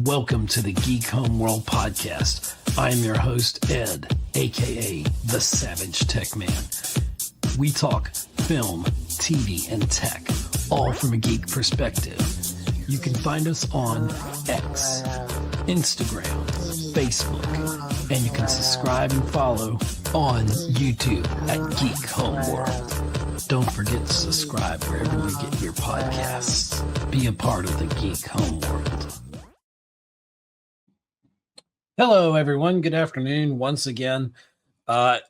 Welcome to the Geek Homeworld podcast. I am your host, Ed, aka the Savage Tech Man. We talk film, TV, and tech, all from a geek perspective. You can find us on X, Instagram, Facebook, and you can subscribe and follow on YouTube at Geek Homeworld. Don't forget to subscribe wherever you get your podcasts. Be a part of the Geek Homeworld. Hello, everyone. Good afternoon once again. I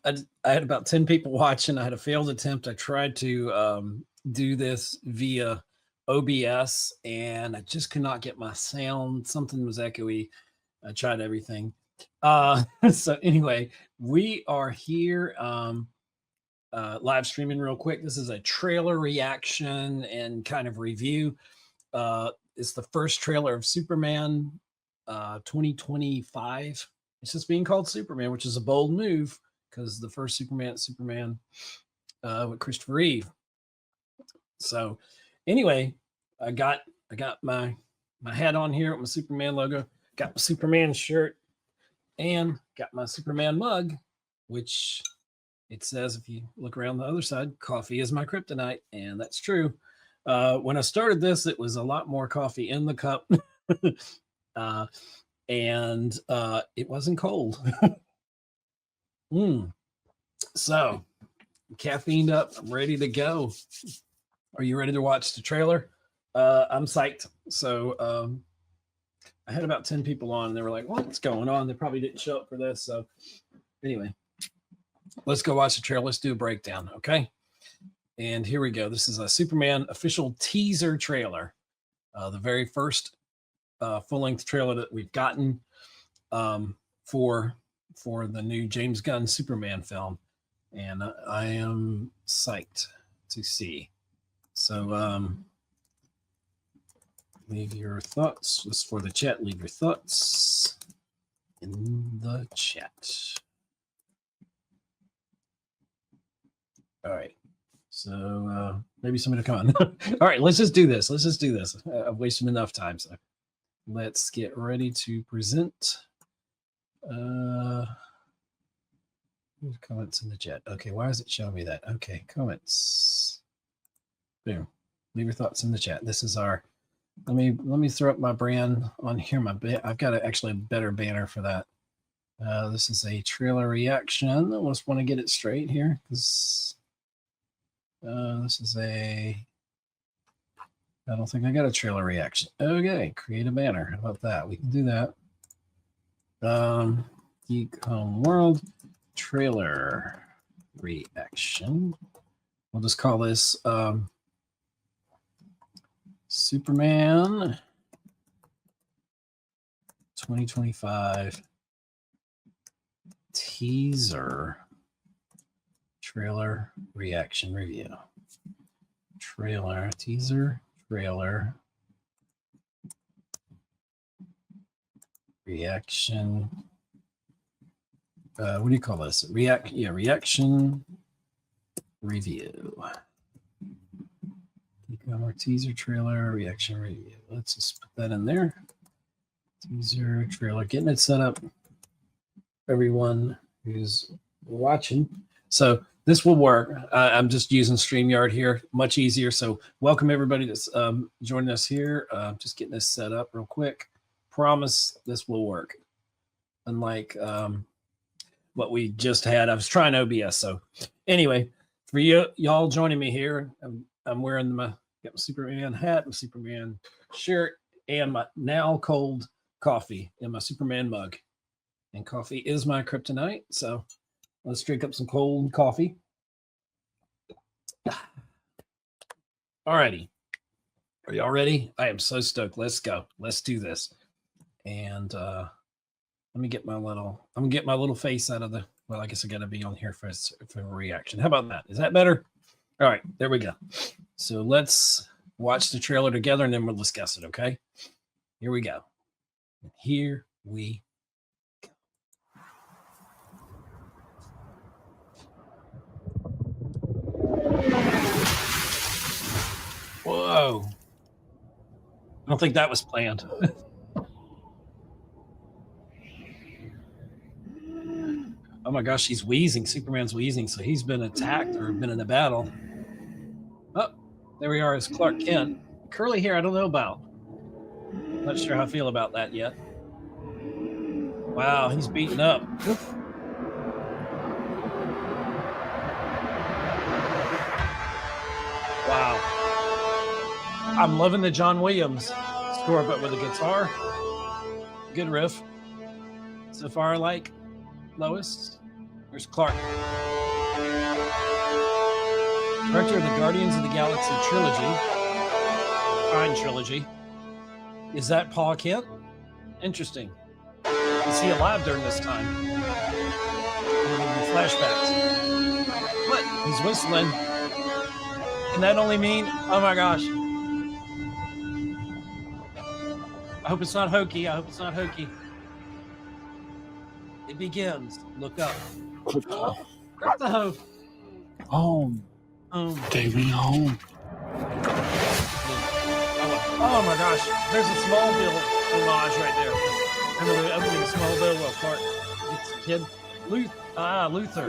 had about 10 people watching. I had a failed attempt. I tried to do this via OBS, and I just could not get my sound. Something was echoey. I tried everything. So anyway, we are here live streaming real quick. This is a trailer reaction and kind of review. It's the first trailer of Superman 2025. It's just being called Superman, which is a bold move because the first Superman with Christopher Reeve. So anyway, I got my hat on here with my Superman logo, got my Superman shirt, and got my Superman mug, which it says, if you look around the other side, coffee is my kryptonite, and that's true. When I started this, it was a lot more coffee in the cup. And it wasn't cold. So, caffeined up. I'm ready to go. Are you ready to watch the trailer? I'm psyched. So, I had about 10 people on, and they were like, what's going on? They probably didn't show up for this. So, anyway, let's go watch the trailer. Let's do a breakdown, okay? And here we go. This is a Superman official teaser trailer. The very first full-length trailer that we've gotten for the new James Gunn Superman film, and I am psyched to see. So leave your thoughts. Just for the chat, leave your thoughts in the chat. All right. So maybe somebody will come on. All right, let's just do this. I've wasted enough time, so let's get ready to present. Comments in the chat. Okay, why is it showing me that? Okay, comments. Boom. Leave your thoughts in the chat. This is our. Let me throw up my brand on here. I've got actually a better banner for that. This is a trailer reaction. I just want to get it straight here because this is a. I don't think I got a trailer reaction. Okay, create a banner. How about that? We can do that. Geek Homeworld trailer reaction. We'll just call this Superman 2025 teaser trailer reaction review. Trailer teaser. Trailer reaction. What do you call this? Reaction review. Our teaser trailer reaction review. Let's just put that in there. Teaser trailer, getting it set up. Everyone who's watching. So this will work. I'm just using StreamYard here, much easier. So welcome everybody that's joining us here. Just getting this set up real quick. Promise this will work. Unlike what we just had. I was trying OBS. So anyway, for y'all joining me here, I'm wearing got my Superman hat, my Superman shirt, and my now cold coffee in my Superman mug. And coffee is my kryptonite. So let's drink up some cold coffee. Alrighty. Are y'all ready? I am so stoked. Let's go. Let's do this. And let me get my little face out of the, well, I guess I got to be on here for a reaction. How about that? Is that better? All right, there we go. So let's watch the trailer together and then we'll discuss it, okay? Here we go. Here we Whoa. I don't think that was planned. Oh my gosh, he's wheezing. Superman's wheezing, so he's been attacked or been in a battle. Oh, there we are as Clark Kent. Curly hair, I don't know about. Not sure how I feel about that yet. Wow, he's beaten up. Oof. Wow. I'm loving the John Williams score, but with a guitar. Good riff. So far, I like Lois. There's Clark. Director of the Guardians of the Galaxy trilogy. Fine trilogy. Is that Paul Kent? Interesting. Is he alive during this time? Flashbacks. What? He's whistling. Can that only mean, oh my gosh. I hope it's not hokey. I hope it's not hokey. It begins. Look up. Crypto. Home. Take me home. Oh my gosh. There's a Smallville homage right there. Remember the opening of Smallville where Clark gets a kid? Luther.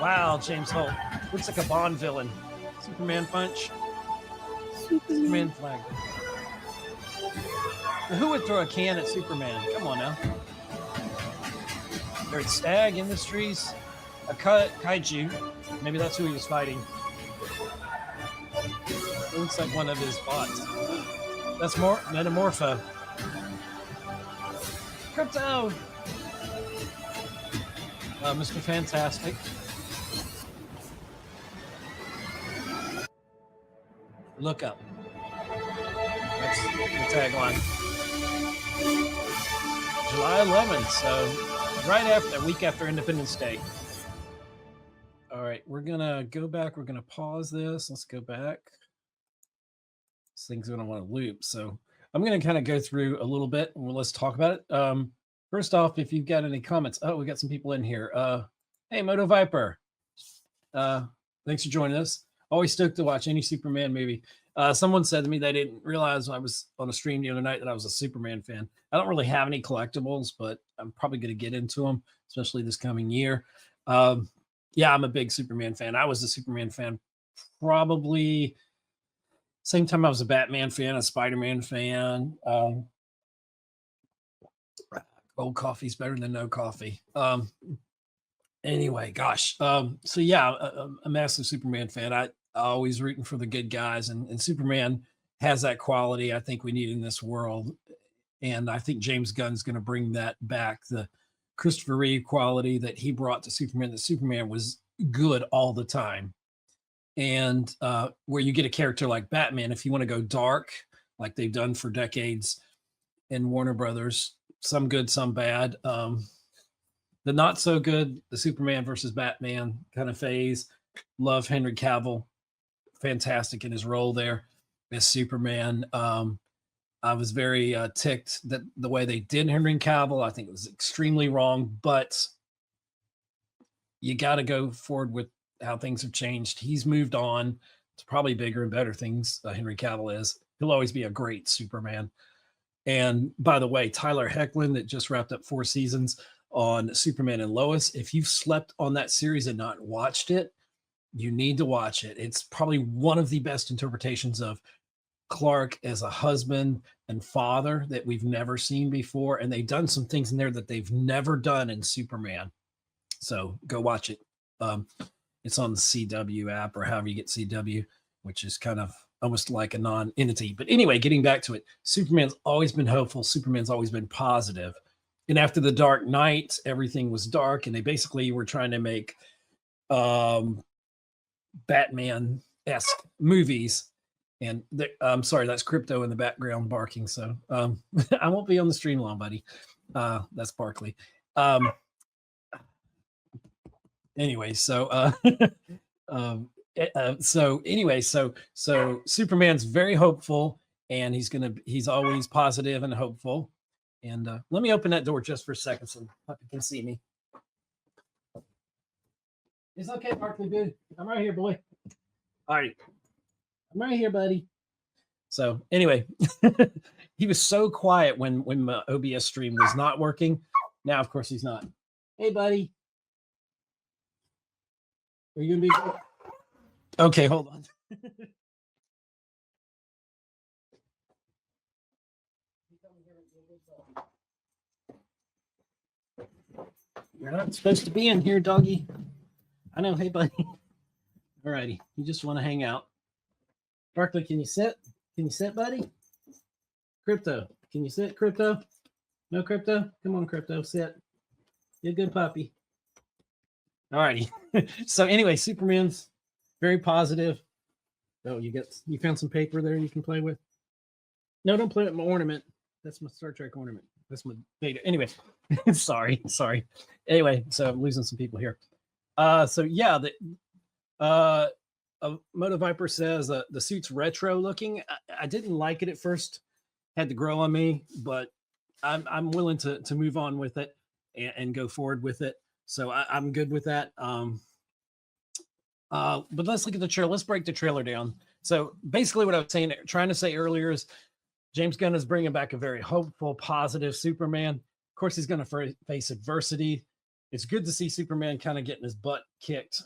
Wow, James Holt. Looks like a Bond villain. Superman punch. Superman flag. Who would throw a can at Superman? Come on now. They're at Stag Industries. A kaiju. Maybe that's who he was fighting. It looks like one of his bots. That's more Metamorpho. Crypto! Mr. Fantastic. Look up. That's the tagline. July 11th, so right after, a week after Independence Day. All right, we're gonna go back. We're gonna pause this. Let's go back. This thing's gonna want to loop, so I'm gonna kind of go through a little bit and let's talk about it. First off, if you've got any comments, we got some people in here. Hey, Moto Viper, thanks for joining us. Always stoked to watch any Superman movie. Someone said to me they didn't realize I was on a stream the other night that I was a Superman fan. I don't really have any collectibles, but I'm probably going to get into them, especially this coming year. Yeah, I'm a big Superman fan. I was a Superman fan probably same time I was a Batman fan, a Spider-Man fan. Cold coffee's better than no coffee. Anyway, gosh. So yeah, a massive Superman fan. I always rooting for the good guys, and Superman has that quality I think we need in this world. And I think James Gunn is going to bring that back, the Christopher Reeve quality that he brought to Superman, that Superman was good all the time. And where you get a character like Batman, if you want to go dark, like they've done for decades in Warner Brothers, some good, some bad. The not so good, the Superman versus Batman kind of phase. Love Henry Cavill. Fantastic in his role there as Superman. I was very ticked that the way they did Henry Cavill, I think it was extremely wrong, but you got to go forward with how things have changed. He's moved on to probably bigger and better things. Henry Cavill is. He'll always be a great Superman. And by the way, Tyler Hoechlin, that just wrapped up 4 seasons on Superman and Lois. If you've slept on that series and not watched it, you need to watch it. It's probably one of the best interpretations of Clark as a husband and father that we've never seen before. And they've done some things in there that they've never done in Superman. So go watch it. It's on the CW app or however you get CW, which is kind of almost like a non-entity. But anyway, getting back to it, Superman's always been hopeful. Superman's always been positive. And after the Dark Knight, everything was dark, and they basically were trying to make Batman-esque movies. And I'm sorry, that's Crypto in the background barking. So I won't be on the stream long, buddy. That's Barkley. Anyway, so so Superman's very hopeful, and he's always positive and hopeful. And let me open that door just for a second so you can see me. It's okay, Barkley, dude. I'm right here, boy. All right. I'm right here, buddy. So anyway, he was so quiet when my OBS stream was not working. Now, of course, he's not. Hey, buddy. Are you gonna be okay? Hold on. You're not supposed to be in here, doggy. I know. Hey, buddy. All righty. You just want to hang out. Barkley, can you sit? Can you sit, buddy? Crypto, can you sit, Crypto? No, Crypto? Come on, Crypto, sit. You're a good puppy. All righty. So anyway, Superman's very positive. Oh, you found some paper there you can play with? No, don't play with my ornament. That's my Star Trek ornament. That's my data. Anyway, sorry. Anyway, so I'm losing some people here. So yeah, Moto Viper says the suit's retro looking. I didn't like it at first. Had to grow on me, but I'm willing to move on with it and go forward with it. So I'm good with that. But let's look at the trailer. Let's break the trailer down. So basically what I was trying to say earlier is James Gunn is bringing back a very hopeful, positive Superman. Of course, he's going to face adversity. It's good to see Superman kind of getting his butt kicked,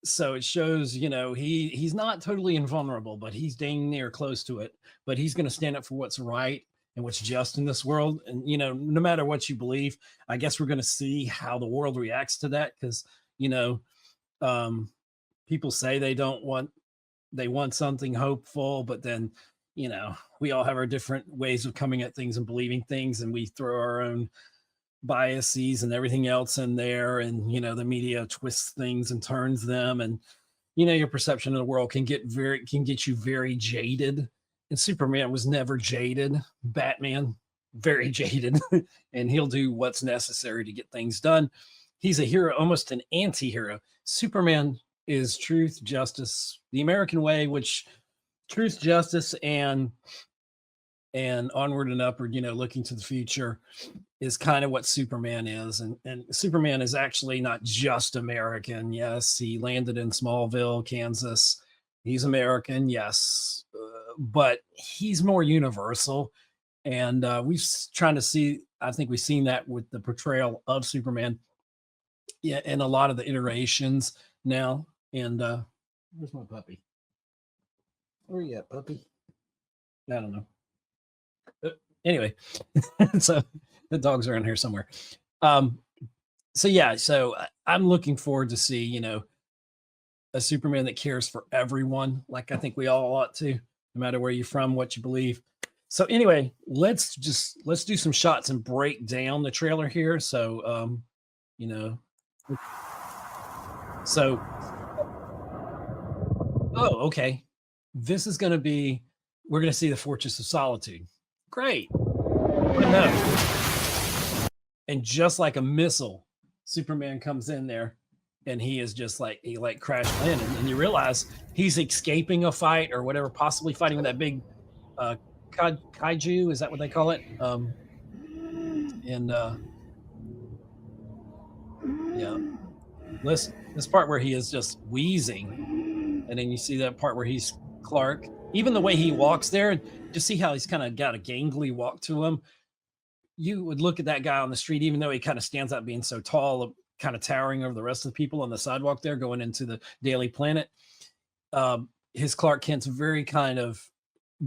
so it shows, he's not totally invulnerable, but he's dang near close to it. But he's going to stand up for what's right and what's just in this world. And, no matter what you believe, I guess we're going to see how the world reacts to that. Because, people say they want something hopeful, but then, we all have our different ways of coming at things and believing things. And we throw our own biases and everything else in there, and the media twists things and turns them, and your perception of the world can get you very jaded. And Superman was never jaded. Batman, very jaded. And he'll do what's necessary to get things done. He's a hero, almost an anti-hero. Superman is truth, justice, the American way, which truth, justice, and onward and upward, looking to the future is kind of what Superman is. And Superman is actually not just American. Yes, he landed in Smallville, Kansas. He's American, yes, but he's more universal. And I think we've seen that with the portrayal of Superman, in a lot of the iterations now. And where's my puppy? Where you at, puppy? I don't know. Anyway, so the dogs are in here somewhere. So I'm looking forward to see, a Superman that cares for everyone. Like I think we all ought to, no matter where you're from, what you believe. So anyway, let's do some shots and break down the trailer here. So, okay. This is going to be, we're going to see the Fortress of Solitude. Great. No. And just like a missile, Superman comes in there, and he is just like, he crash landed, and you realize he's escaping a fight or whatever, possibly fighting with that big kaiju. Is that what they call it? This part where he is just wheezing, and then you see that part where he's Clark. Even the way he walks there, just see how he's kind of got a gangly walk to him. You would look at that guy on the street, even though he kind of stands out being so tall, kind of towering over the rest of the people on the sidewalk there going into the Daily Planet. His Clark Kent's very kind of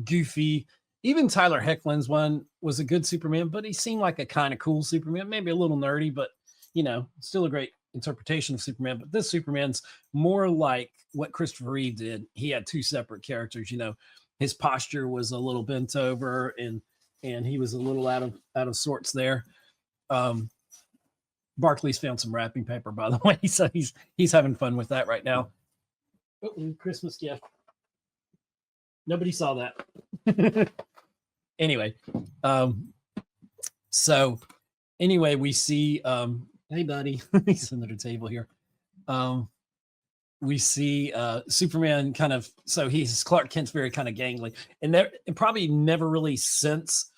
goofy. Even Tyler Hoechlin's one was a good Superman, but he seemed like a kind of cool Superman, maybe a little nerdy, but still a great interpretation of Superman. But this Superman's more like what Christopher Reeve did. He had two separate characters. His posture was a little bent over, and he was a little out of sorts there. Barkley's found some wrapping paper, by the way, so he's having fun with that right now. Christmas gift. Nobody saw that. Anyway, so anyway, we see hey buddy, he's under the table here. We see Superman kind of, so he's Clark Kent's very kind of gangly, and there probably never really since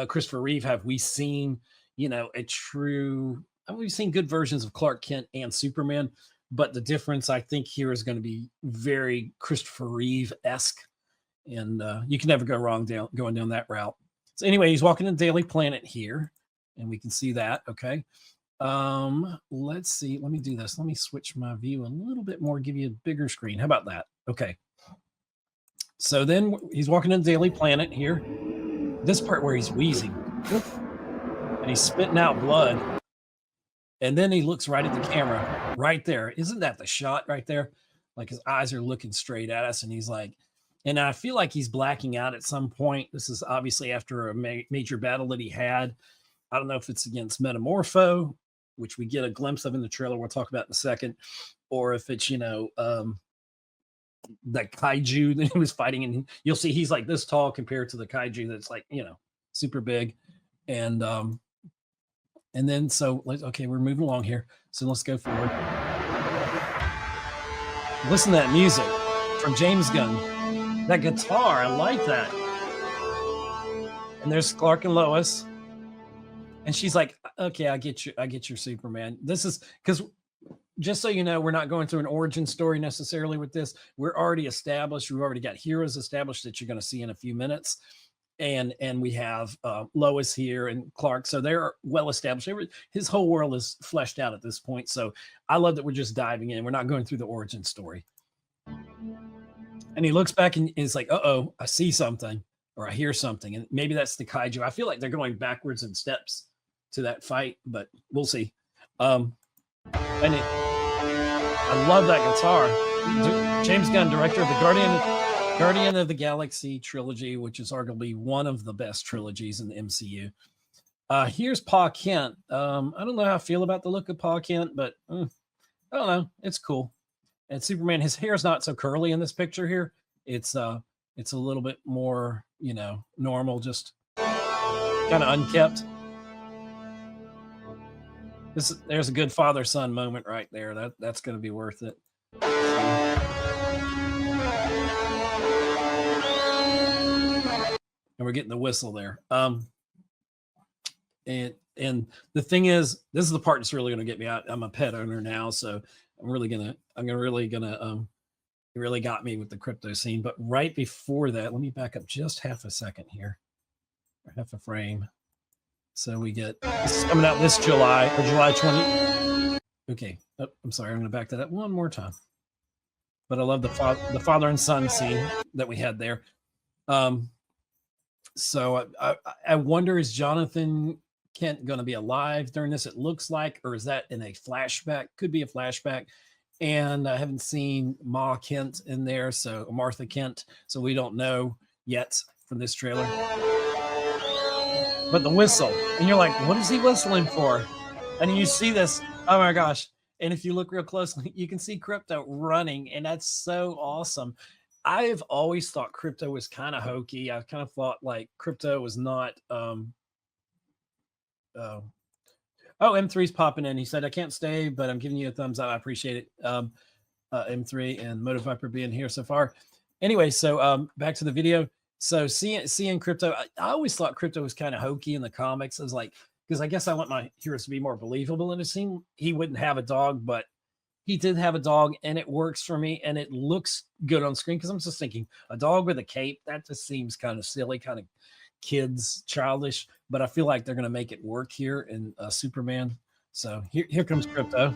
Christopher Reeve have we seen a true. We've seen good versions of Clark Kent and Superman, but the difference I think here is going to be very Christopher Reeve-esque, and you can never go wrong going down that route. So anyway, he's walking the Daily Planet here, and we can see that. Okay. Let's see. Let me do this. Let me switch my view a little bit more, give you a bigger screen. How about that? Okay. So then he's walking in Daily Planet here. This part where he's wheezing and he's spitting out blood. And then he looks right at the camera right there. Isn't that the shot right there? Like his eyes are looking straight at us. And he's like, and I feel like he's blacking out at some point. This is obviously after a major battle that he had. I don't know if it's against Metamorpho, which we get a glimpse of in the trailer. We'll talk about in a second. Or if it's, that kaiju that he was fighting, and you'll see he's like this tall compared to the kaiju that's like super big, and then so okay, we're moving along here, so let's go forward. Listen to that music from James Gunn, that guitar, I like that. And there's Clark and Lois, and she's like, okay, I get your Superman. This is because, just so you know, we're not going through an origin story necessarily with this. We're already established. We've already got heroes established that you're going to see in a few minutes. And we have Lois here and Clark. So they're well established. His whole world is fleshed out at this point. So I love that we're just diving in. We're not going through the origin story. And he looks back and is like, uh-oh, I see something or I hear something. And maybe that's the kaiju. I feel like they're going backwards in steps to that fight, but we'll see. And I love that guitar. James Gunn, director of the Guardian of the Galaxy trilogy, which is arguably one of the best trilogies in the MCU. Here's Pa Kent. I don't know how I feel about the look of Pa Kent, but I don't know. It's cool. And Superman, his hair is not so curly in this picture here. It's a little bit more, normal, just kind of unkept. There's a good father-son moment right there. That's going to be worth it. And we're getting the whistle there. And the thing is, this is the part that's really going to get me out. I'm a pet owner now, so it really got me with the crypto scene. But right before that, let me back up just half a second here, or half a frame. So we get, this is coming out this July, or July 20. Okay. Oh, I'm sorry. I'm going to back that up one more time. But I love the father and son scene that we had there. So I wonder, is Jonathan Kent going to be alive during this? It looks like, or is that in a flashback? Could be a flashback. And I haven't seen Ma Kent in there, so Martha Kent. So we don't know yet from this trailer. But the whistle, and you're like, what is he whistling for? And you see this, oh my gosh. And if you look real closely, you can see Crypto running, and that's so awesome. I've always thought Crypto was kind of hokey. I've kind of thought like Crypto was not, M3's popping in. He said, I can't stay, but I'm giving you a thumbs up. I appreciate it. M3 and Moto Viper being here so far. Anyway, so back to the video. So seeing Crypto, I always thought Crypto was kind of hokey in the comics. I was like, because I guess I want my heroes to be more believable. And it seemed he wouldn't have a dog, but he did have a dog, and it works for me, and it looks good on screen. Because I'm just thinking, a dog with a cape, that just seems kind of silly, kind of kids, childish. But I feel like they're going to make it work here in Superman. So here comes Crypto.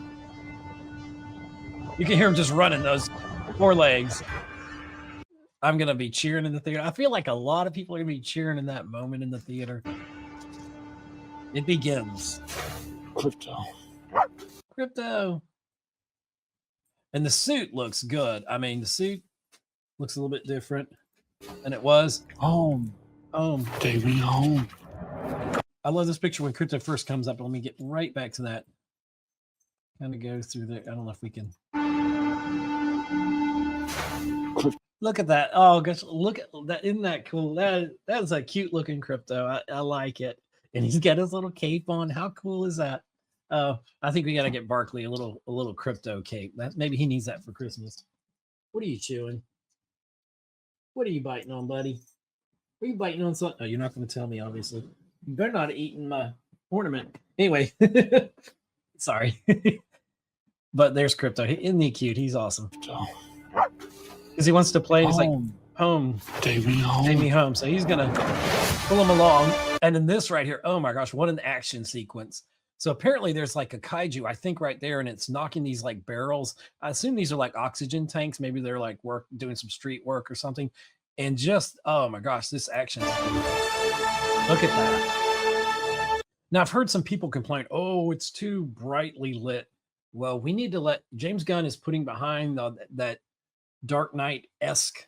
You can hear him just running those four legs. I'm going to be cheering in the theater. I feel like a lot of people are going to be cheering in that moment in the theater. It begins. Crypto. And the suit looks good. I mean, the suit looks a little bit different than it was. Home. Take me home. I love this picture when Crypto first comes up. Let me get right back to that. Kind of go through there. I don't know if we can. Look at that. Oh gosh, look at that. Isn't that cool? That is a cute looking Crypto. I like it. And he's got his little cape on. How cool is that? I think we got to get Barkley a little Crypto cape. Maybe he needs that for Christmas. What are you chewing? What are you biting on, buddy? Are you biting on something? Oh, you're not going to tell me, obviously. You better not have eaten my ornament. Anyway, sorry. But there's Crypto. Isn't he cute? He's awesome. Because he wants to play. He's like, home. Take me home. Take me home. So he's going to pull him along. And in this right here, oh my gosh, what an action sequence. So apparently there's like a kaiju, I think right there, and it's knocking these like barrels. I assume these are like oxygen tanks. Maybe they're like doing some street work or something. And just, oh my gosh, this action. Look at that. Now I've heard some people complain, oh, it's too brightly lit. Well, we need to let James Gunn is putting behind that Dark Knight-esque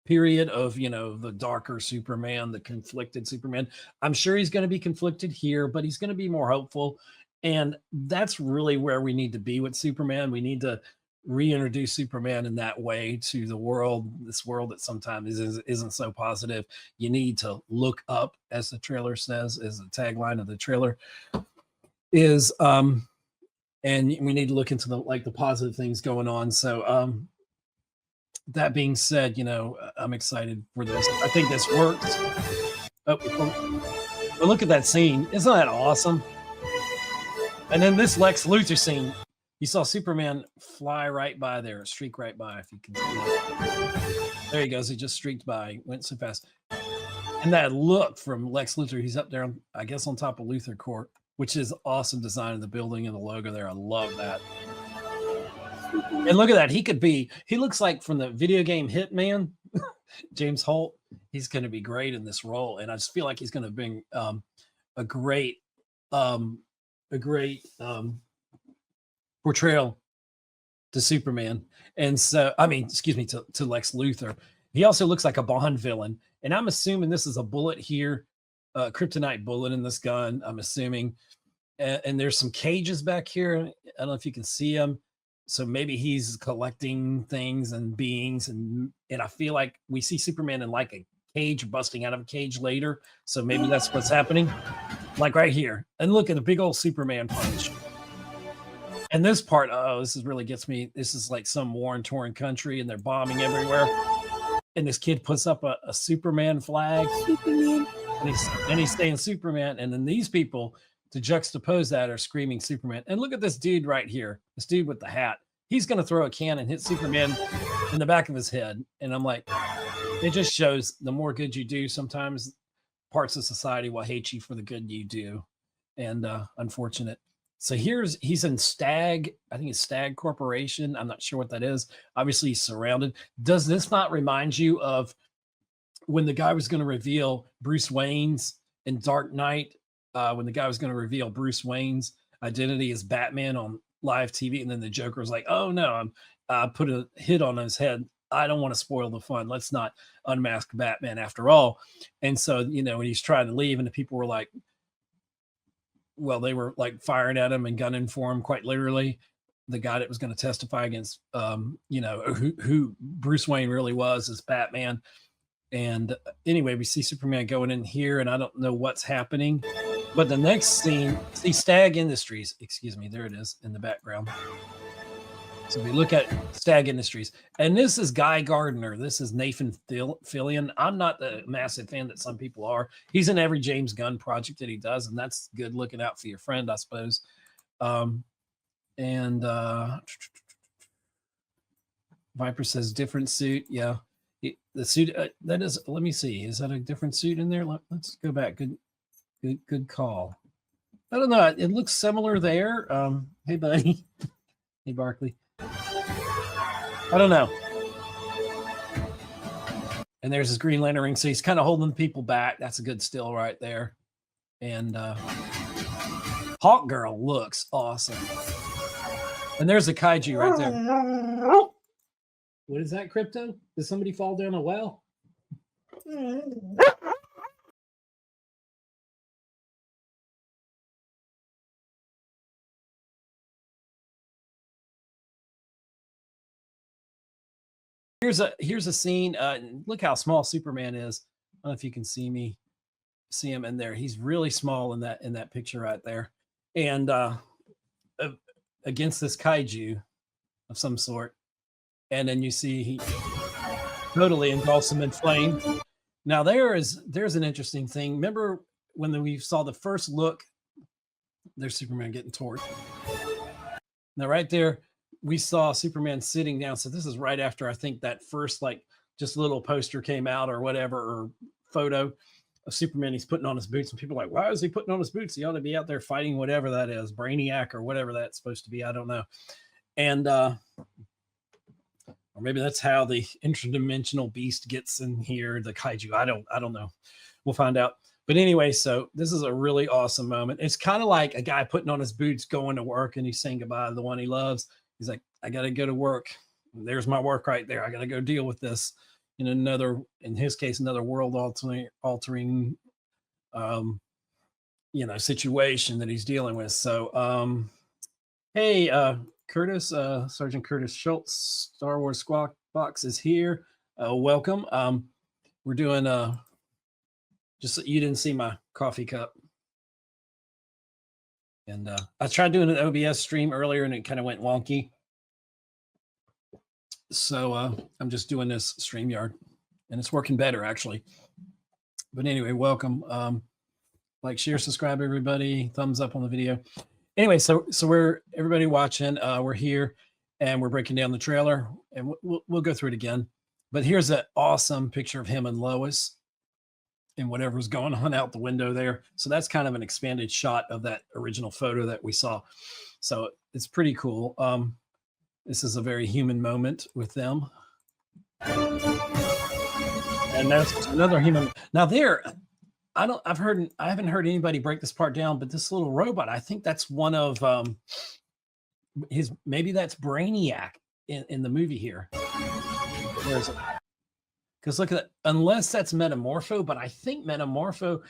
period of, the darker Superman, the conflicted Superman. I'm sure he's going to be conflicted here, but he's going to be more hopeful. And that's really where we need to be with Superman. We need to reintroduce Superman in that way to the world, this world that sometimes isn't so positive. You need to look up, as the trailer says, is the tagline of the trailer is, and we need to look into the positive things going on. So, that being said, I'm excited for this. I think this works. Oh, but look at that scene. Isn't that awesome? And then this Lex Luthor scene, you saw Superman fly right by there, streak right by, if you can see that. There he goes. He just streaked by, went so fast. And that look from Lex Luthor, he's up there, I guess, on top of Luthor Court, which is awesome design of the building and the logo there. I love that. And look at that. He looks like from the video game Hitman, James Holt. He's going to be great in this role. And I just feel like he's going to bring a great portrayal to Superman. And so, excuse me, to Lex Luthor. He also looks like a Bond villain. And I'm assuming this is a bullet here, kryptonite bullet in this gun, I'm assuming. And there's some cages back here. I don't know if you can see them. So maybe he's collecting things and beings, and I feel like we see Superman in like a cage, busting out of a cage later. So maybe that's what's happening, like right here. And look at the big old Superman punch. And this part, this really gets me. This is like some war-torn country, and they're bombing everywhere. And this kid puts up a Superman flag, Superman. and he's saying Superman. And then these people, to juxtapose that, are screaming Superman. And look at this dude right here, this dude with the hat. He's going to throw a can and hit Superman in the back of his head. And I'm like, it just shows the more good you do, sometimes parts of society will hate you for the good you do. And unfortunate. So he's in Stag. I think it's Stag Corporation. I'm not sure what that is. Obviously, he's surrounded. Does this not remind you of when the guy was going to reveal Bruce Wayne's in Dark Knight? When the guy was going to reveal Bruce Wayne's identity as Batman on live TV, and then the Joker was like, "Oh no, I put a hit on his head. I don't want to spoil the fun. Let's not unmask Batman after all." And so, when he's trying to leave, and the people were like, well, they were like firing at him and gunning for him, quite literally. The guy that was going to testify against, who Bruce Wayne really was as Batman. And anyway, we see Superman going in here, and I don't know what's happening. But the next scene, see Stag Industries, excuse me, there it is in the background. So we look at Stag Industries, and this is Guy Gardner. This is Nathan Fillion. I'm not the massive fan that some people are. He's in every James Gunn project that he does, and that's good looking out for your friend, I suppose. Viper says different suit. Yeah. The suit that is, let me see. Is that a different suit in there? Let's go back. Good call. I don't know. It looks similar there. Hey, buddy. Hey, Barkley. I don't know. And there's his Green Lantern ring. So he's kind of holding people back. That's a good still right there. And Hawk Girl looks awesome. And there's a kaiju right there. What is that, Crypto? Did somebody fall down a well? Here's a scene. Look how small Superman is. I don't know if you can see him in there. He's really small in that picture right there. And against this kaiju of some sort. And then you see he totally engulfs him in flame. Now there's an interesting thing. Remember when we saw the first look, there's Superman getting torched. Now right there, we saw Superman sitting down. So this is right after, I think, that first just little poster came out or whatever, or photo. of Superman. He's putting on his boots, and people are like, why is he putting on his boots? He ought to be out there fighting whatever that is, Brainiac or whatever that's supposed to be. I don't know. And or maybe that's how the interdimensional beast gets in here, the kaiju. I don't know. We'll find out. But anyway, so this is a really awesome moment. It's kind of like a guy putting on his boots, going to work, and he's saying goodbye to the one he loves. He's like, I got to go to work. There's my work right there. I got to go deal with this in his case, another world altering, situation that he's dealing with. So, hey, Curtis, Sergeant Curtis Schultz, Star Wars Squawk Box is here. Welcome. We're doing just so you didn't see my coffee cup. And I tried doing an OBS stream earlier and it kind of went wonky. So I'm just doing this StreamYard and it's working better actually. But anyway, welcome. Like, share, subscribe, everybody. Thumbs up on the video. Anyway, so we're everybody watching. We're here and we're breaking down the trailer and we'll go through it again. But here's an awesome picture of him and Lois and whatever's going on out the window there. So that's kind of an expanded shot of that original photo that we saw. So it's pretty cool. This is a very human moment with them. And that's another human. Now there, I haven't heard anybody break this part down, but this little robot, I think that's one of maybe that's Brainiac in the movie here. Where's it? Because look at that, unless that's Metamorpho, but I think Metamorpho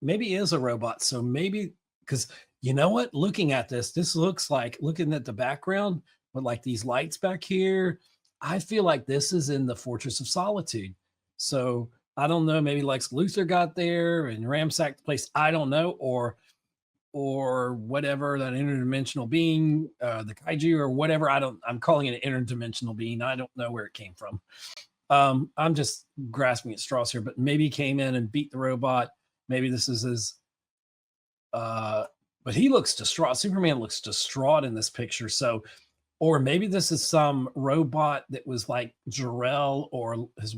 maybe is a robot. So maybe, because you know what? Looking at this looks like, looking at the background with like these lights back here, I feel like this is in the Fortress of Solitude. So I don't know, maybe Lex Luthor got there and ransacked the place. I don't know, or whatever, that interdimensional being, the kaiju or whatever. I'm calling it an interdimensional being. I don't know where it came from. I'm just grasping at straws here, but maybe he came in and beat the robot. Maybe this is his, but he looks distraught. Superman looks distraught in this picture. So, or maybe this is some robot that was like Jor-El or his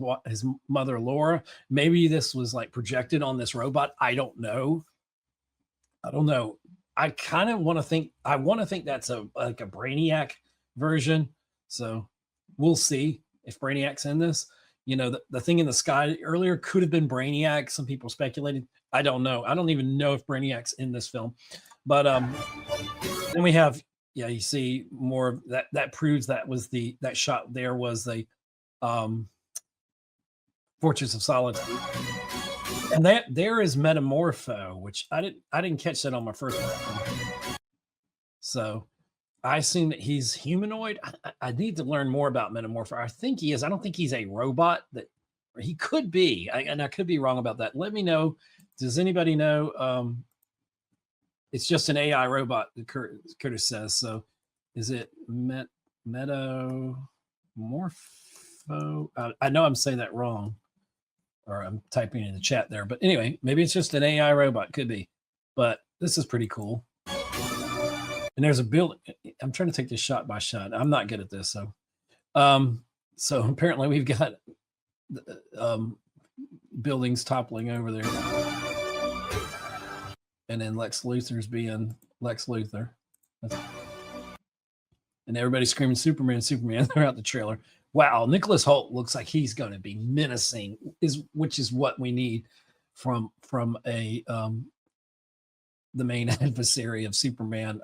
mother Laura. Maybe this was like projected on this robot. I don't know. I kind of want to think. I want to think that's like a Brainiac version. So we'll see if Brainiac's in this. You know, the thing in the sky earlier could have been Brainiac. Some people speculated. I don't know. I don't even know if Brainiac's in this film. But then we have. Yeah, you see more of that. That proves that was that shot there was the Fortress of Solitude, and that there is Metamorpho, which I didn't catch that on my first one. So I assume that he's humanoid. I need to learn more about Metamorpho. I think he is. I don't think he's a robot. Or he could be, and I could be wrong about that. Let me know. Does anybody know? It's just an AI robot, Curtis says. So is it Metamorpho? I know I'm saying that wrong, or I'm typing in the chat there. But anyway, maybe it's just an AI robot. Could be. But this is pretty cool. And there's a building. I'm trying to take this shot by shot. I'm not good at this. So apparently we've got buildings toppling over there. And then Lex Luthor's being Lex Luthor. And everybody's screaming Superman, Superman throughout the trailer. Wow, Nicholas Hoult looks like he's going to be menacing, which is what we need from the main adversary of Superman,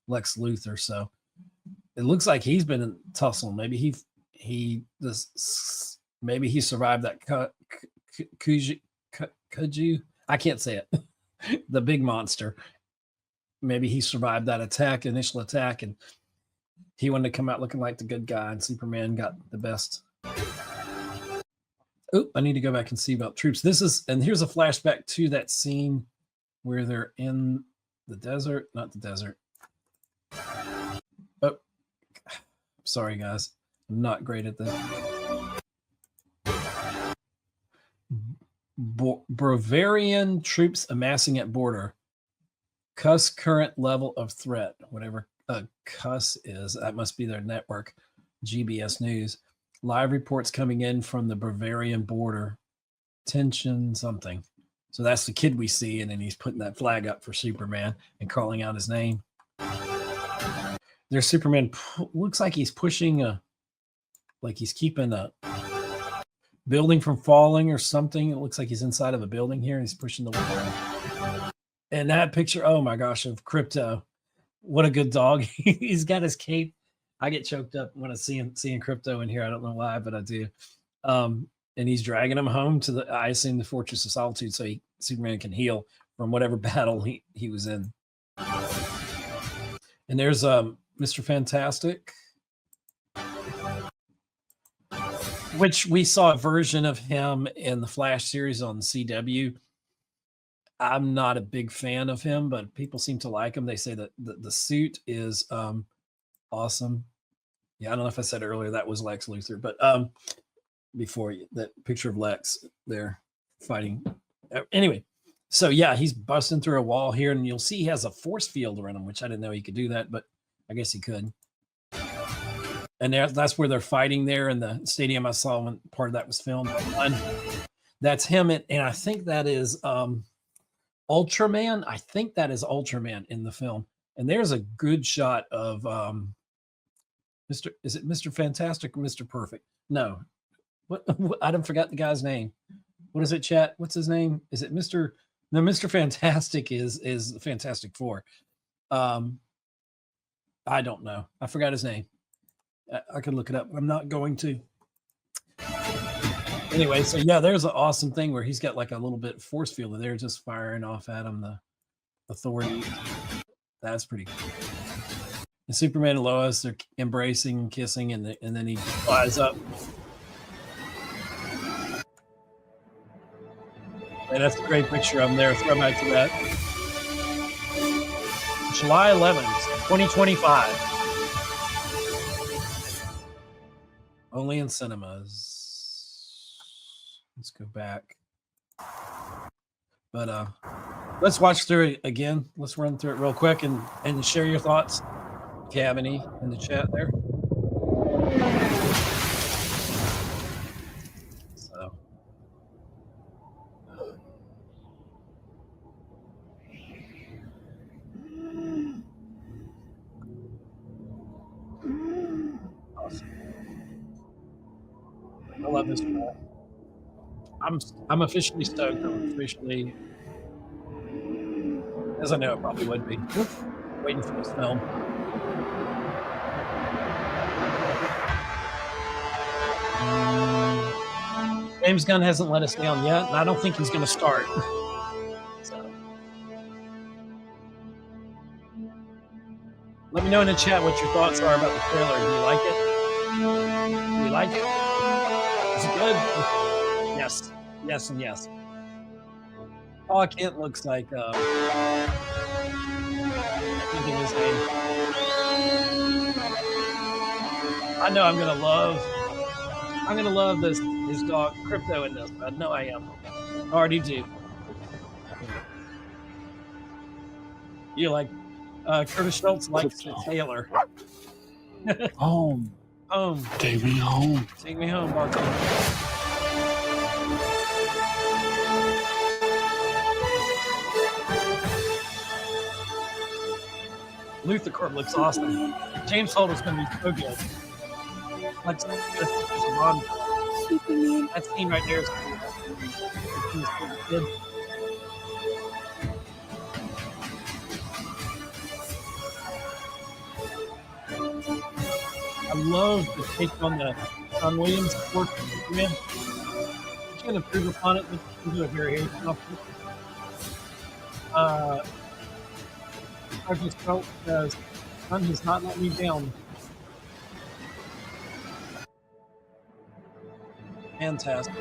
Lex Luthor. So it looks like he's been in tussle. Maybe he survived that Kaiju. I can't say it. The big monster. Maybe he survived that initial attack, and he wanted to come out looking like the good guy, and Superman got the best. Oh, I need to go back and see about troops. And here's a flashback to that scene where they're in the desert, not the desert. Oh, sorry guys. I'm not great at that. Bavarian troops amassing at border. Cuss current level of threat. Whatever Cuss is, that must be their network. GBS News. Live reports coming in from the Bavarian border. Tension something. So that's the kid we see, and then he's putting that flag up for Superman and calling out his name. There's Superman. Looks like he's pushing like he's keeping a building from falling or something. It looks like he's inside of a building here. And he's pushing the wall. And that picture, oh my gosh, of Crypto. What a good dog. He's got his cape. I get choked up when I seeing Crypto in here. I don't know why, but I do. And he's dragging him home to I assume the Fortress of Solitude, so Superman can heal from whatever battle he was in. And there's Mr. Fantastic, which we saw a version of him in the Flash series on CW. I'm not a big fan of him, but people seem to like him. They say that the suit is awesome. Yeah, I don't know if I said earlier that was Lex Luthor, but before that picture of Lex there fighting. Anyway, so yeah, he's busting through a wall here, and you'll see he has a force field around him, which I didn't know he could do that, but I guess he could. And that's where they're fighting there in the stadium. I saw when part of that was filmed. That's him, and I think that is Ultraman. I think that is Ultraman in the film. And there's a good shot of is it Mr. Fantastic or Mr. Perfect? No. What I don't forgot the guy's name. What is it, chat? What's his name? Is it Mr. No, Mr. Fantastic is the Fantastic Four. I don't know. I forgot his name. I could look it up. I'm not going to. Anyway, so yeah, there's an awesome thing where he's got like a little bit force field and they're just firing off at him, the authority. That's pretty cool. And Superman and Lois, they're embracing, kissing, and then he flies up. And that's a great picture of him there. Throwback to that. July 11th, 2025. Only in cinemas. Let's go back. But let's watch through it again. Let's run through it real quick and share your thoughts if you have any in the chat there. So awesome. I love this film. I'm officially stoked. I'm officially, as I know it probably would be, waiting for this film. James Gunn hasn't let us down yet, and I don't think he's going to start. So, let me know in the chat what your thoughts are about the trailer. Do you like it? Do you like it? Is it good? Yes. Yes and yes. Oh, Kent looks like I think of his name. I know I'm gonna love this his dog Crypto in this. I know I am. I already do. You like Curtis Schultz likes Taylor. Home. Home. Take me home. Take me home, bartender. Luther Corp looks awesome. James Holder's going to be so good. Like, Superman. that scene right there is good. I love the take on the John Williams work for Superman. You can improve upon it and do a variation of it. I just felt as Sun has not let me down. Fantastic.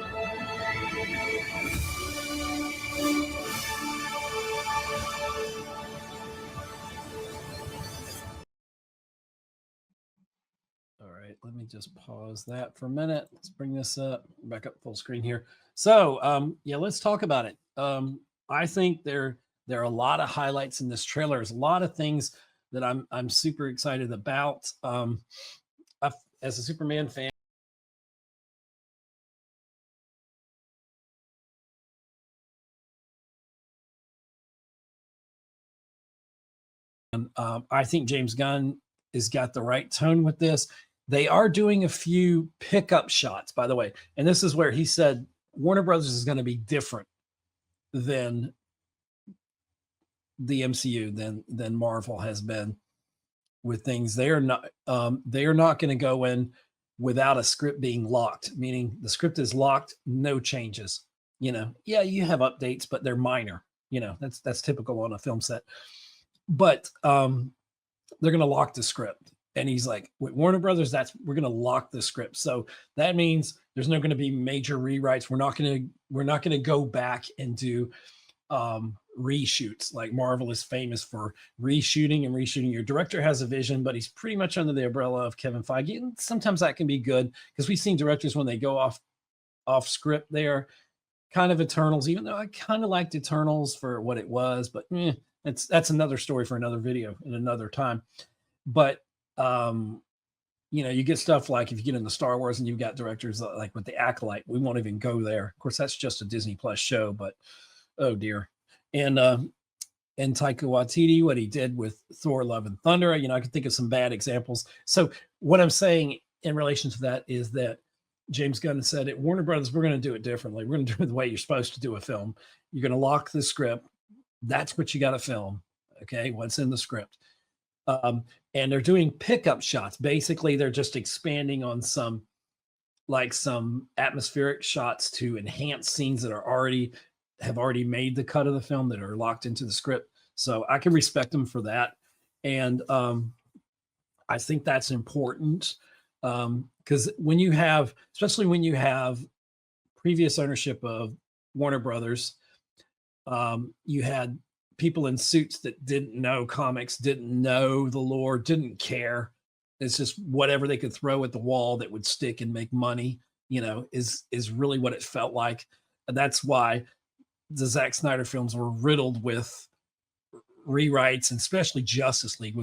All right, let me just pause that for a minute. Let's bring this up, back up full screen here. So, yeah, let's talk about it. I think there are a lot of highlights in this trailer. There's a lot of things that I'm super excited about. As a Superman fan, I think James Gunn has got the right tone with this. They are doing a few pickup shots, by the way. And this is where he said Warner Brothers is going to be different than the MCU, than Marvel has been with things. They are not going to go in without a script being locked, meaning the script is locked, no changes. Yeah, you have updates, but they're minor. That's typical on a film set. But they're going to lock the script. And he's like, with Warner Brothers, we're going to lock the script. So that means there's not going to be major rewrites. We're not going to go back and do reshoots. Like Marvel is famous for reshooting and reshooting. Your director has a vision, but he's pretty much under the umbrella of Kevin Feige. And sometimes that can be good because we've seen directors when they go off script, they are kind of Eternals, even though I kind of liked Eternals for what it was, but that's another story for another video in another time. But you get stuff like if you get into Star Wars and you've got directors like with the Acolyte, we won't even go there. Of course, that's just a Disney Plus show, but oh dear. And Taika Waititi, what he did with Thor: Love and Thunder, I can think of some bad examples. So what I'm saying in relation to that is that James Gunn said at Warner Brothers, we're going to do it differently. We're going to do it the way you're supposed to do a film. You're going to lock the script. That's what you got to film. Okay. What's in the script. And they're doing pickup shots. Basically, they're just expanding on some atmospheric shots to enhance scenes that have already made the cut of the film that are locked into the script. So I can respect them for that. And I think that's important because especially when you have previous ownership of Warner Brothers, you had people in suits that didn't know comics, didn't know the lore, didn't care. It's just whatever they could throw at the wall that would stick and make money, is really what it felt like. And that's why the Zack Snyder films were riddled with rewrites, and especially Justice League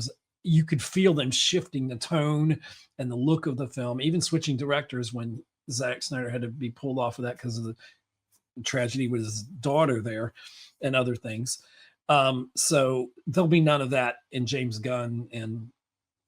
you could feel them shifting the tone and the look of the film, even switching directors when Zack Snyder had to be pulled off of that because of the tragedy with his daughter there and other things. So there'll be none of that in James Gunn. And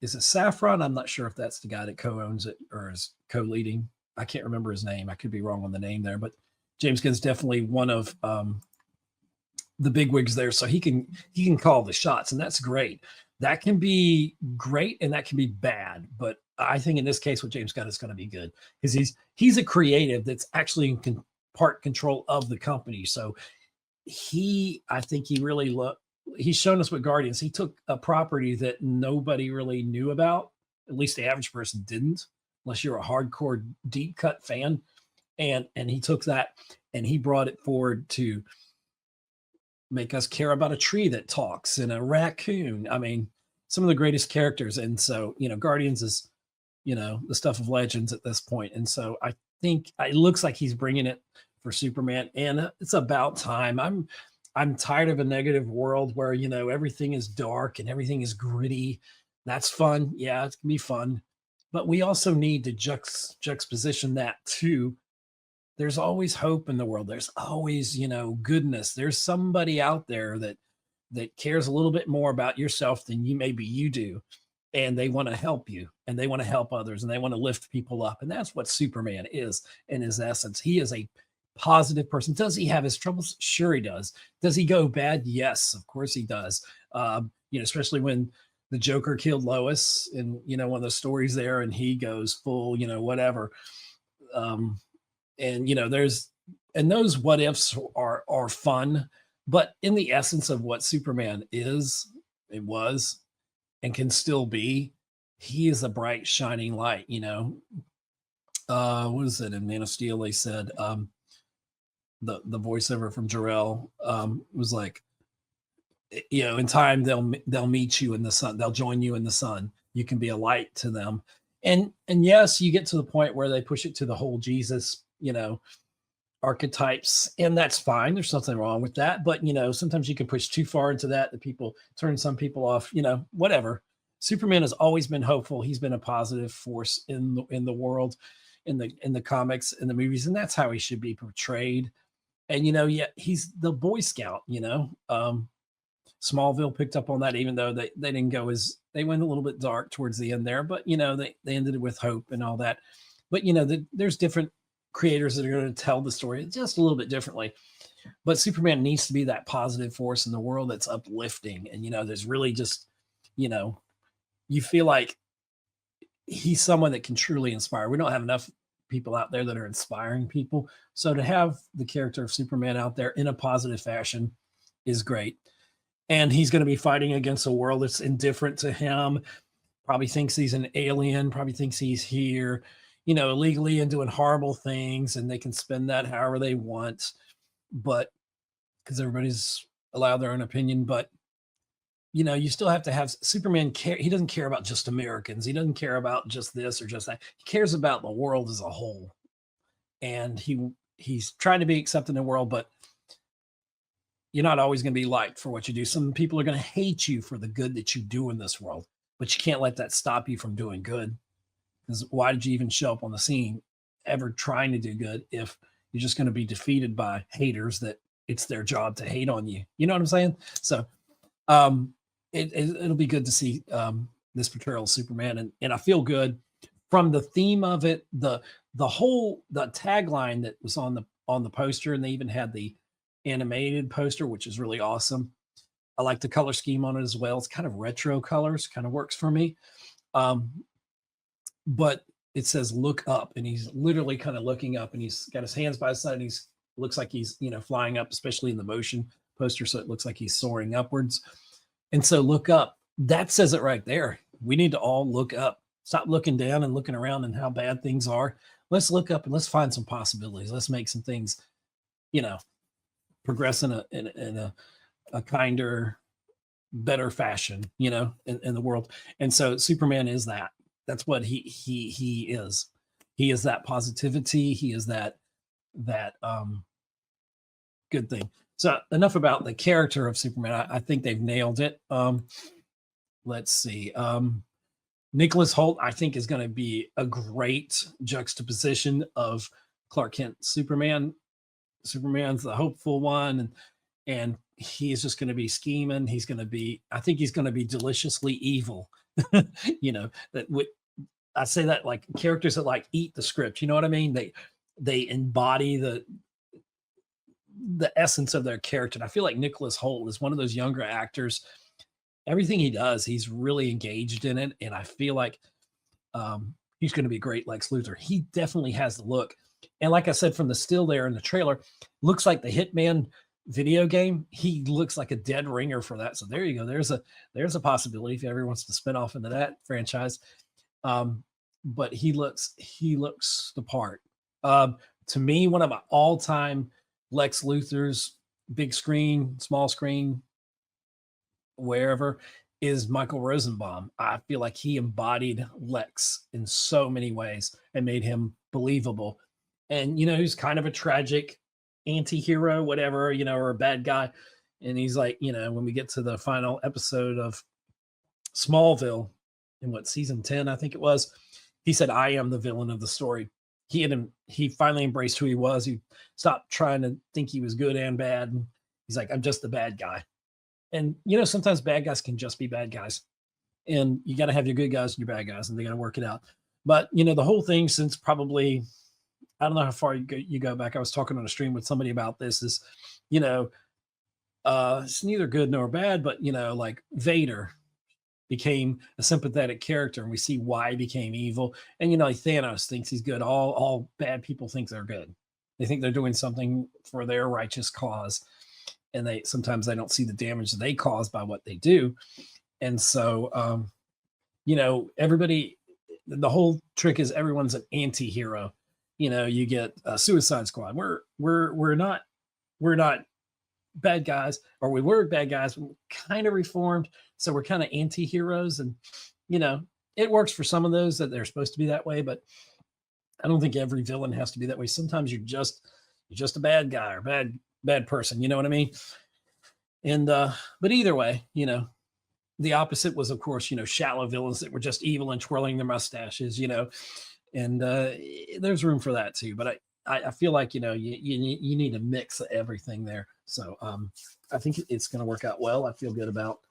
is it Saffron? I'm not sure if that's the guy that co-owns it or is co-leading. I can't remember his name. I could be wrong on the name there, but James Gunn's definitely one of the bigwigs there. So he can call the shots, and that's great. That can be great and that can be bad. But I think in this case with James Gunn, it's going to be good because he's a creative that's actually in part control of the company. So I think he really he's shown us with Guardians. He took a property that nobody really knew about, at least the average person didn't, unless you're a hardcore deep cut fan. And he took that and he brought it forward to make us care about a tree that talks and a raccoon. I mean, some of the greatest characters. And so, Guardians is, the stuff of legends at this point. And so I think it looks like he's bringing it for Superman, and it's about time. I'm tired of a negative world where, everything is dark and everything is gritty. That's fun. Yeah, it can be fun. But we also need to juxtaposition that too. There's always hope in the world. There's always, goodness. There's somebody out there that cares a little bit more about yourself than you do. And they want to help you, and they want to help others, and they want to lift people up. And that's what Superman is in his essence. He is a positive person. Does he have his troubles? Sure he does. Does he go bad? Yes, of course he does. Especially when the Joker killed Lois and, one of the stories there, and he goes full, whatever. And those what ifs are fun, but in the essence of what Superman was, and can still be, he is a bright, shining light. What is it in Man of Steel? They said the voiceover from Jor-El was like, in time they'll meet you in the sun. They'll join you in the sun. You can be a light to them. And yes, you get to the point where they push it to the whole Jesus, archetypes, and that's fine. There's nothing wrong with that. But, sometimes you can push too far into that people turn some people off, whatever. Superman has always been hopeful. He's been a positive force in the world, in the comics, in the movies, and that's how he should be portrayed. And, he's the Boy Scout, Smallville picked up on that, even though they didn't go as they went a little bit dark towards the end there, but they ended it with hope and all that. But there's different creators that are going to tell the story just a little bit differently. But Superman needs to be that positive force in the world that's uplifting. And there's really just, you feel like he's someone that can truly inspire. We don't have enough people out there that are inspiring people. So to have the character of Superman out there in a positive fashion is great. And he's going to be fighting against a world that's indifferent to him, probably thinks he's an alien, probably thinks he's here, illegally and doing horrible things, and they can spend that however they want. But because everybody's allowed their own opinion, but you still have to have Superman care. He doesn't care about just Americans. He doesn't care about just this or just that. He cares about the world as a whole. And he's trying to be accepted in the world, but you're not always going to be liked for what you do. Some people are going to hate you for the good that you do in this world, but you can't let that stop you from doing good. Because why did you even show up on the scene ever trying to do good if you're just going to be defeated by haters that it's their job to hate on you? You know what I'm saying? So it'll be good to see this portrayal of Superman, and I feel good from the theme of it, the tagline that was on the poster, and they even had the animated poster, which is really awesome. I like the color scheme on it as well. It's kind of retro colors, kind of works for me. But it says look up, and he's literally kind of looking up, and he's got his hands by his side, and he's looks like he's flying up, especially in the motion poster, so it looks like he's soaring upwards. And so look up, that says it right there. We need to all look up. Stop looking down and looking around and how bad things are. Let's look up and let's find some possibilities. Let's make some things progress in a kinder, better fashion, in the world. And so Superman is that. That's what he is. He is that positivity. He is that good thing. So enough about the character of Superman. I think they've nailed it. Let's see. Nicholas Hoult, I think, is going to be a great juxtaposition of Clark Kent Superman. Superman's the hopeful one, and he is just going to be scheming. I think he's going to be deliciously evil. I say that like characters that like eat the script. You know what I mean? They embody the essence of their character. And I feel like Nicholas Hoult is one of those younger actors. Everything he does, he's really engaged in it, and I feel like he's going to be great Lex Luthor. He definitely has the look. And like I said, from the still there in the trailer, looks like the Hitman video game. He looks like a dead ringer for that. So there you go. There's a possibility if ever wants to spin off into that franchise. But he looks the part. To me, one of my all-time Lex Luthor's, big screen, small screen, wherever, is Michael Rosenbaum. I feel like he embodied Lex in so many ways and made him believable. And he's kind of a tragic anti-hero, whatever, or a bad guy. And he's like, when we get to the final episode of Smallville in season 10, I think it was, he said, I am the villain of the story. He finally embraced who he was. He stopped trying to think he was good and bad. And he's like, I'm just the bad guy. And sometimes bad guys can just be bad guys. And you got to have your good guys and your bad guys, and they got to work it out. But the whole thing, since probably, I don't know how far you go back. I was talking on a stream with somebody about this. Is it's neither good nor bad, but like Vader became a sympathetic character, and we see why he became evil. And Thanos thinks he's good. All bad people think they're good. They think they're doing something for their righteous cause, and sometimes they don't see the damage they cause by what they do. And so everybody, the whole trick is everyone's an anti-hero. You get Suicide Squad. We're not bad guys, or we were bad guys, kind of reformed, so we're kind of anti-heroes. And it works for some of those that they're supposed to be that way, but I don't think every villain has to be that way. Sometimes you're just a bad guy or bad person, you know what I mean? And but either way, the opposite was, of course, shallow villains that were just evil and twirling their mustaches, and there's room for that too. But I feel like, you need a mix of everything there. So I think it's going to work out well. I feel good about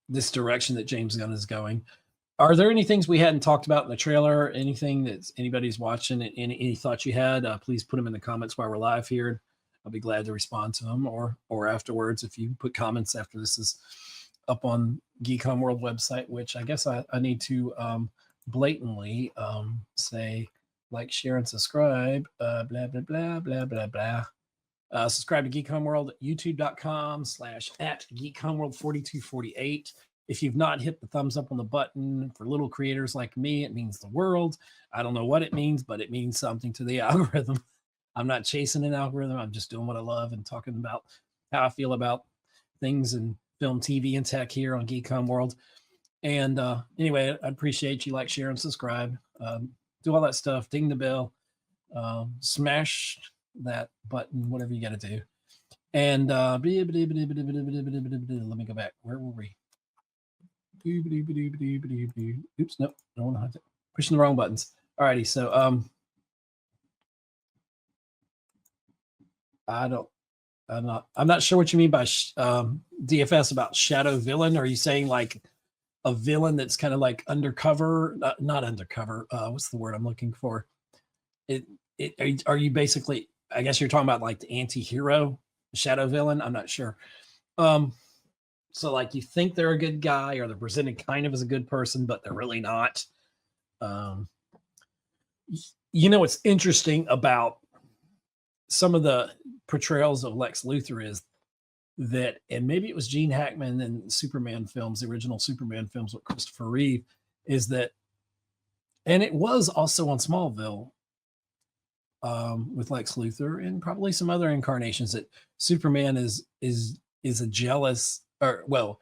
this direction that James Gunn is going. Are there any things we hadn't talked about in the trailer? Anything that anybody's watching? Any thoughts you had? Please put them in the comments while we're live here. I'll be glad to respond to them, or afterwards if you put comments after this is up on Geek Homeworld website, which I guess I need to blatantly say like, share, and subscribe. Blah blah blah blah blah blah. Subscribe to Geek Homeworld at youtube.com/@geekhomeworld4248. If you've not hit the thumbs up on the button, for little creators like me, it means the world. I don't know what it means, but it means something to the algorithm. I'm not chasing an algorithm. I'm just doing what I love and talking about how I feel about things in film, TV, and tech here on Geek Homeworld. And anyway, I appreciate you. Like, share, and subscribe. Do all that stuff. Ding the bell. Smash that button, whatever you got to do. And let me go back. Where were we? Oops, nope, don't want to pushing the wrong buttons. Alrighty, so I'm not sure what you mean by DFS about shadow villain. Are you saying like a villain that's kind of like undercover? Not undercover. What's the word I'm looking for? Are you basically? I guess you're talking about like the anti-hero, shadow villain. I'm not sure. So like you think they're a good guy, or they're presented kind of as a good person, but they're really not. What's interesting about some of the portrayals of Lex Luthor is that, and maybe it was Gene Hackman and Superman films, the original Superman films with Christopher Reeve, is that, and it was also on Smallville with Lex Luthor and probably some other incarnations, that Superman is a jealous, or well,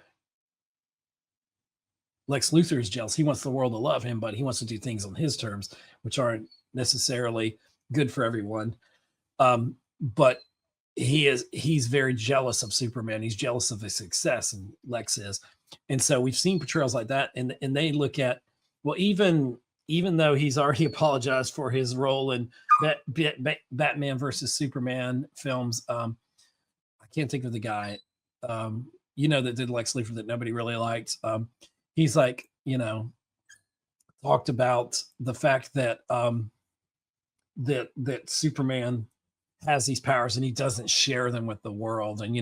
Lex Luthor is jealous. He wants the world to love him, but he wants to do things on his terms, which aren't necessarily good for everyone. But he's very jealous of Superman. He's jealous of his success, and Lex is. And so we've seen portrayals like that, and they look at, well, even though he's already apologized for his role in Batman versus Superman films, I can't think of the guy, that did Lex Luthor that nobody really liked. He's like, talked about the fact that that Superman has these powers and he doesn't share them with the world, and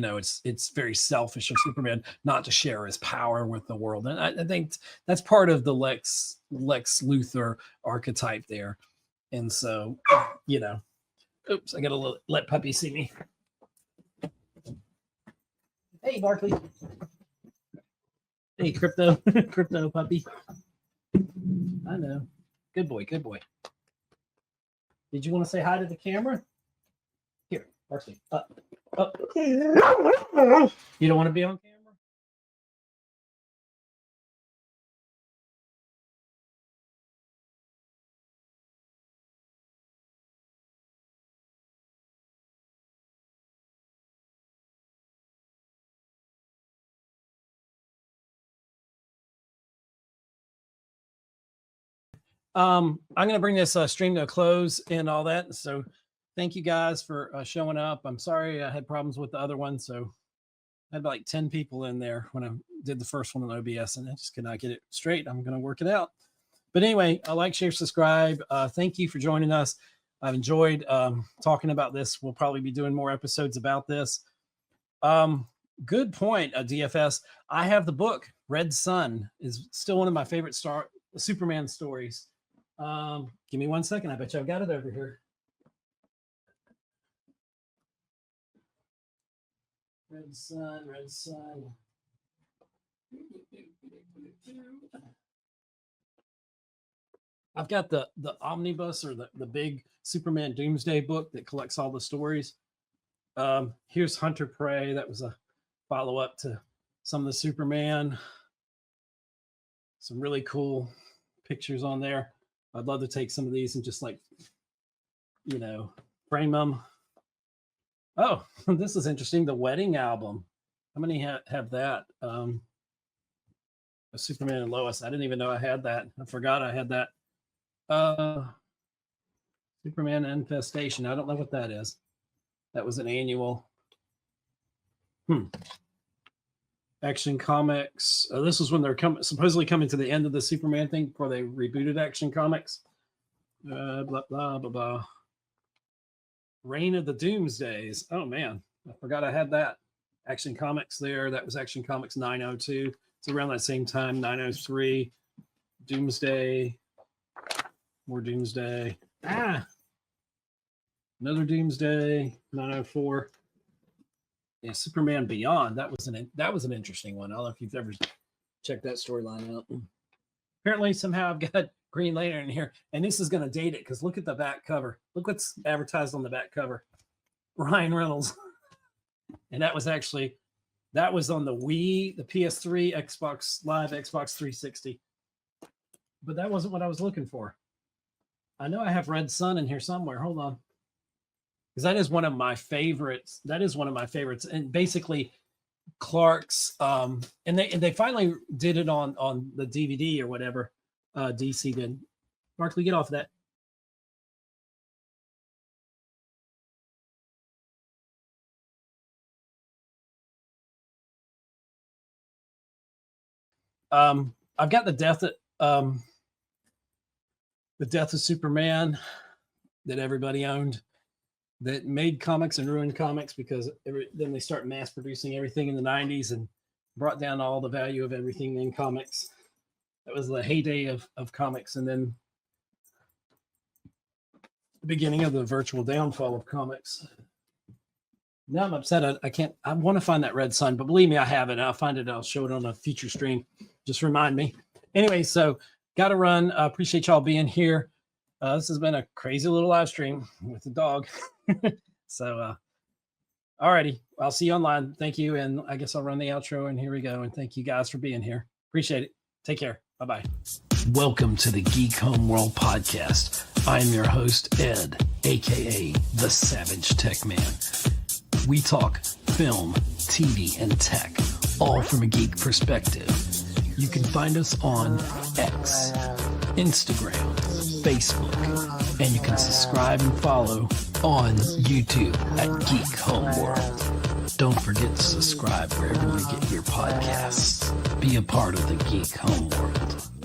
it's very selfish of Superman not to share his power with the world. And I think that's part of the Lex Luthor archetype there. And so, oops, I gotta let Puppy see me. Hey, Barkley. Hey, crypto puppy. I know. Good boy. Did you want to say hi to the camera? Here, Barkley. Up. You don't want to be on camera? I'm going to bring this stream to a close and all that. So thank you guys for showing up. I'm sorry I had problems with the other one. So I had like 10 people in there when I did the first one on OBS, and I just could not get it straight. I'm going to work it out. But anyway, like, share, subscribe. Thank you for joining us. I've enjoyed talking about this. We'll probably be doing more episodes about this. Good point, DFS. I have the book. Red Sun is still one of my favorite Superman stories. Give me 1 second. I bet you I've got it over here. Red Sun. I've got the omnibus, or the big Superman Doomsday book that collects all the stories. Here's Hunter Prey. That was a follow-up to some of the Superman. Some really cool pictures on there. I'd love to take some of these and just frame them. Oh, this is interesting. The Wedding album. How many have that? Superman and Lois. I didn't even know I had that. I forgot I had that. Superman Infestation. I don't know what that is. That was an annual. Action Comics. This was when they're supposedly coming to the end of the Superman thing before they rebooted Action Comics. Blah, blah, blah, blah. Reign of the Doomsdays. Oh, man. I forgot I had that. Action Comics there. That was Action Comics 902. It's around that same time, 903. Doomsday. More Doomsday. Another Doomsday. 904. Yeah, Superman Beyond. That was an interesting one. I don't know if you've ever checked that storyline out. Apparently, somehow I've got Green Lantern in here, and this is going to date it because look at the back cover. Look what's advertised on the back cover. Ryan Reynolds. And that was on the Wii, the PS3, Xbox Live, Xbox 360. But that wasn't what I was looking for. I know I have Red Sun in here somewhere. Hold on. Because that is one of my favorites. And basically Clark's and they finally did it on the DVD or whatever. DC did. Mark, we get off of that. I've got the death of Superman that everybody owned, that made comics and ruined comics because then they start mass producing everything in the 90s and brought down all the value of everything in comics. That was the heyday of comics, and then the beginning of the virtual downfall of comics. Now I'm upset. I want to find that Red Sun, but believe me, I have it. I'll find it. I'll show it on a future stream. Just remind me. Anyway, so got to run. Appreciate y'all being here. This has been a crazy little live stream with the dog. So, alrighty. I'll see you online. Thank you. And I guess I'll run the outro, and here we go. And thank you guys for being here. Appreciate it. Take care. Bye-bye. Welcome to the Geek Homeworld podcast. I'm your host, Ed, aka the Savage Tech Man. We talk film, TV, and tech, all from a geek perspective. You can find us on X, Instagram, Facebook, and you can subscribe and follow on YouTube at Geek Homeworld. Don't forget to subscribe wherever you get your podcasts. Be a part of the Geek Homeworld.